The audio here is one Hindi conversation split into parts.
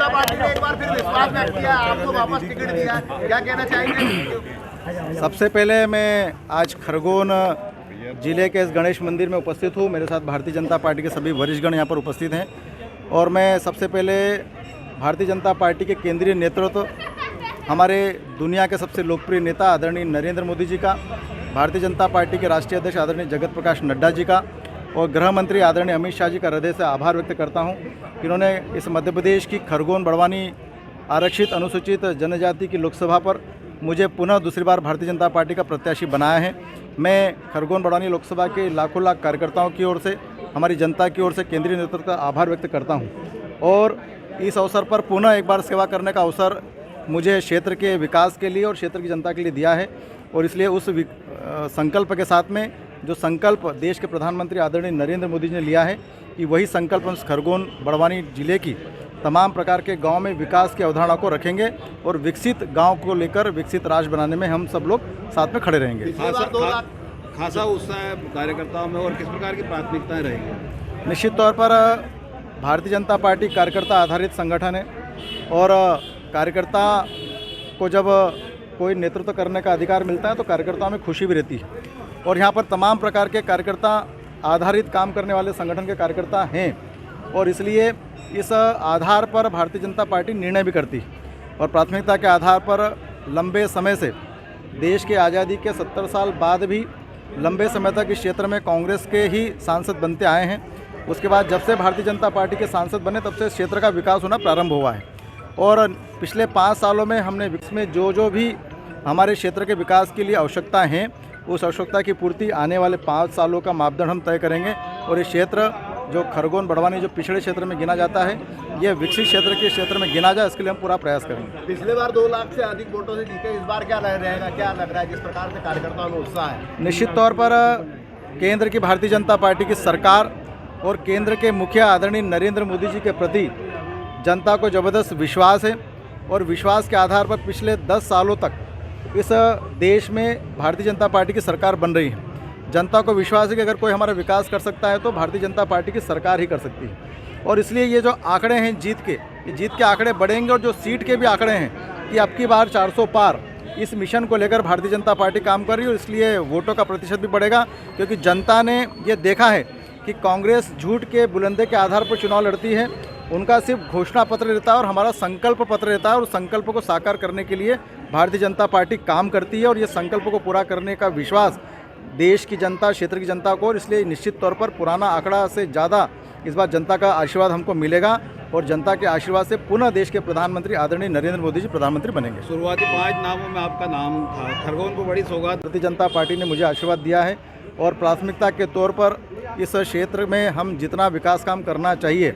पार्टी ने एक बार फिर विश्वास व्यक्त किया, आपको वापस टिकट दिया, क्या कहना चाहेंगे? सबसे पहले मैं आज खरगोन जिले के इस गणेश मंदिर में उपस्थित हूँ। मेरे साथ भारतीय जनता पार्टी के सभी वरिष्ठगण यहाँ पर उपस्थित हैं और मैं सबसे पहले भारतीय जनता पार्टी के केंद्रीय नेतृत्व, हमारे दुनिया के सबसे लोकप्रिय नेता आदरणीय नरेंद्र मोदी जी का, भारतीय जनता पार्टी के राष्ट्रीय अध्यक्ष आदरणीय जगत प्रकाश नड्डा जी का और गृह मंत्री आदरणीय अमित शाह जी का हृदय से आभार व्यक्त करता हूं कि उन्होंने इस मध्य प्रदेश की खरगोन बड़वानी आरक्षित अनुसूचित जनजाति की लोकसभा पर मुझे पुनः दूसरी बार भारतीय जनता पार्टी का प्रत्याशी बनाया है। मैं खरगोन बड़वानी लोकसभा के लाखों लाख कार्यकर्ताओं की ओर से, हमारी जनता की ओर से केंद्रीय नेतृत्व का आभार व्यक्त करता हूं और इस अवसर पर पुनः एक बार सेवा करने का अवसर मुझे क्षेत्र के विकास के लिए और क्षेत्र की जनता के लिए दिया है और इसलिए उस संकल्प के साथ में जो संकल्प देश के प्रधानमंत्री आदरणीय नरेंद्र मोदी जी ने लिया है कि वही संकल्प हम खरगोन बड़वानी जिले की तमाम प्रकार के गांव में विकास की अवधारणा को रखेंगे और विकसित गांव को लेकर विकसित राज्य बनाने में हम सब लोग साथ में खड़े रहेंगे। खासा उत्साह कार्यकर्ताओं में और किस प्रकार की प्राथमिकताएं रहेंगी? निश्चित तौर पर भारतीय जनता पार्टी कार्यकर्ता आधारित संगठन है और कार्यकर्ता को जब कोई नेतृत्व करने का अधिकार मिलता है तो कार्यकर्ताओं में खुशी भी रहती है और यहाँ पर तमाम प्रकार के कार्यकर्ता आधारित काम करने वाले संगठन के कार्यकर्ता हैं और इसलिए इस आधार पर भारतीय जनता पार्टी निर्णय भी करती है और प्राथमिकता के आधार पर लंबे समय से देश की आज़ादी के 70 साल बाद भी लंबे समय तक इस क्षेत्र में कांग्रेस के ही सांसद बनते आए हैं। उसके बाद जब से भारतीय जनता पार्टी के सांसद बने तब से इस क्षेत्र का विकास होना प्रारंभ हुआ है और पिछले 5 सालों में हमने इसमें जो भी हमारे क्षेत्र के विकास के लिए आवश्यकता हैं उस आवश्यकता की पूर्ति आने वाले 5 सालों का मापदंड हम तय करेंगे और इस क्षेत्र जो खरगोन बड़वानी जो पिछड़े क्षेत्र में गिना जाता है ये विकसित क्षेत्र के क्षेत्र में गिना जाए, इसके लिए हम पूरा प्रयास करेंगे। पिछले बार 2 लाख से अधिक वोटों से जीते, इस बार क्या रहेगा, क्या लग रहा है, जिस प्रकार से कार्यकर्ताओं में उत्साह है? निश्चित तौर पर केंद्र की भारतीय जनता पार्टी की सरकार और केंद्र के मुखिया आदरणीय नरेंद्र मोदी जी के प्रति जनता को ज़बरदस्त विश्वास है और विश्वास के आधार पर पिछले 10 सालों तक इस देश में भारतीय जनता पार्टी की सरकार बन रही है। जनता को विश्वास है कि अगर कोई हमारा विकास कर सकता है तो भारतीय जनता पार्टी की सरकार ही कर सकती है और इसलिए ये जो आंकड़े हैं जीत के आंकड़े बढ़ेंगे और जो सीट के भी आंकड़े हैं कि अब की बार 400 पार, इस मिशन को लेकर भारतीय जनता पार्टी काम कर रही है और इसलिए वोटों का प्रतिशत भी बढ़ेगा क्योंकि जनता ने ये देखा है कि कांग्रेस झूठ के बुलंदे के आधार पर चुनाव लड़ती है। उनका सिर्फ घोषणा पत्र रहता है और हमारा संकल्प पत्र रहता है और संकल्प को साकार करने के लिए भारतीय जनता पार्टी काम करती है और ये संकल्प को पूरा करने का विश्वास देश की जनता, क्षेत्र की जनता को, और इसलिए निश्चित तौर पर पुराना आंकड़ा से ज़्यादा इस बार जनता का आशीर्वाद हमको मिलेगा और जनता के आशीर्वाद से पुनः देश के प्रधानमंत्री आदरणीय नरेंद्र मोदी जी प्रधानमंत्री बनेंगे। शुरुआती 5 नामों में आपका नाम था। खरगोन को बड़ी सौगात भारतीय जनता पार्टी ने मुझे आशीर्वाद दिया है और प्राथमिकता के तौर पर इस क्षेत्र में हम जितना विकास काम करना चाहिए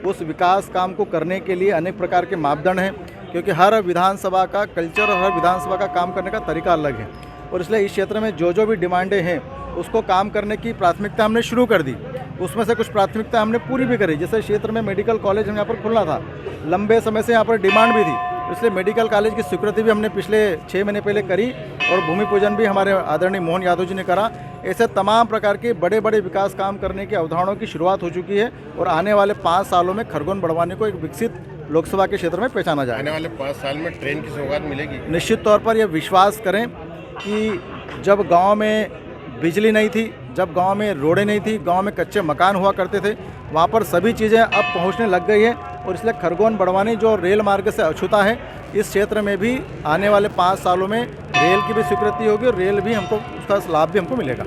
उस विकास काम को करने के लिए अनेक प्रकार के मापदंड हैं क्योंकि हर विधानसभा का कल्चर और हर विधानसभा का काम करने का तरीका अलग है और इसलिए इस क्षेत्र में जो भी डिमांडें हैं उसको काम करने की प्राथमिकता हमने शुरू कर दी। उसमें से कुछ प्राथमिकता हमने पूरी भी करी। जैसे क्षेत्र में मेडिकल कॉलेज हम यहाँ पर खुलना था, लंबे समय से यहाँ पर डिमांड भी थी, इसलिए मेडिकल कॉलेज की स्वीकृति भी हमने पिछले 6 महीने पहले करी और भूमि पूजन भी हमारे आदरणीय मोहन यादव जी ने करा। ऐसे तमाम प्रकार के बड़े बड़े विकास काम करने की अवधारणाओं की शुरुआत हो चुकी है और आने वाले 5 सालों में खरगोन बड़वानी को एक विकसित लोकसभा के क्षेत्र में पहचाना जाए। आने वाले 5 साल में ट्रेन की सौगात मिलेगी? निश्चित तौर पर यह विश्वास करें कि जब गांव में बिजली नहीं थी, जब गांव में रोडें नहीं थी, गांव में कच्चे मकान हुआ करते थे, वहां पर सभी चीज़ें अब पहुंचने लग गई है और इसलिए खरगोन बड़वानी जो रेल मार्ग से अछूता है इस क्षेत्र में भी आने वाले 5 सालों में रेल की भी स्वीकृति होगी और रेल भी हमको उसका लाभ भी हमको मिलेगा।